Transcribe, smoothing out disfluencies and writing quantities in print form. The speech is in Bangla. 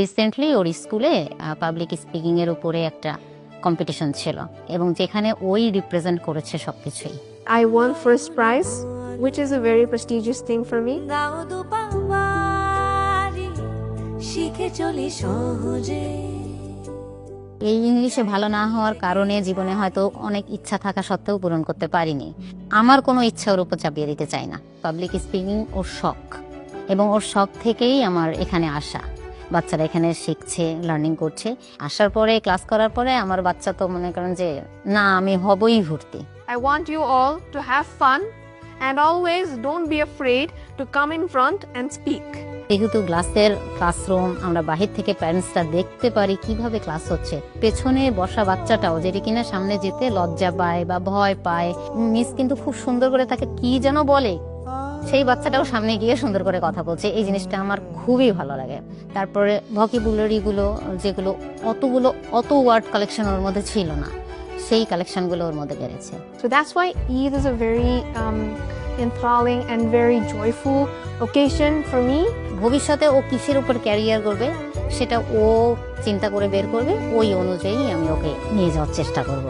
রিসেন্টলি ওর স্কুলে পাবলিক স্পিকিং এর উপরে একটা কম্পিটিশন ছিল এবং যেখানে ওই রিপ্রেজেন্ট করেছে সবকিছুই। I won first prize, which is a very prestigious thing for me. এই ইংলিশে ভালো না হওয়ার কারণে জীবনে হয়তো অনেক ইচ্ছা থাকা সত্ত্বেও পূরণ করতে পারিনি। আমার কোনো ইচ্ছা ওর উপর চাপিয়ে দিতে চাই না। পাবলিক স্পিকিং ওর শখ এবং ওর শখ থেকেই আমার এখানে আসা। বাচ্চারা এখানে শিখছে, লার্নিং করছে। আসার পরে ক্লাস করার পরে আমার বাচ্চা তো মনে করেন যে না আমি হবই ভর্তি। I want you all to have fun and always don't be afraid to come in front and speak. যেহেতু গ্লাসের ক্লাসরুম, আমরা বাহির থেকে প্যারেন্টসরা দেখতে পারি কিভাবে ক্লাস হচ্ছে। পেছনে বসা বাচ্চাটাও যেটি কিনা সামনে যেতে লজ্জা পায় বা ভয় পায়, মিস কিন্তু খুব সুন্দর করে তাকে কি যেন বলে, সেই বাচ্চাটাও সামনে গিয়ে সুন্দর করে কথা বলছে। এই জিনিসটা আমার খুবই ভালো লাগে। তারপরে ভোকাবুলারি গুলো যেগুলো অত ওয়ার্ড কালেকশন ওর মধ্যে ছিল না, সেই কালেকশনগুলো ওর মধ্যে বেড়েছে। So that's why Eid is a very enthralling and very joyful occasion for me. ভবিষ্যতে ও কিসের উপর ক্যারিয়ার করবে সেটা ও চিন্তা করে বের করবে, ওই অনুযায়ী আমি ওকে নিয়ে যাওয়ার চেষ্টা করব।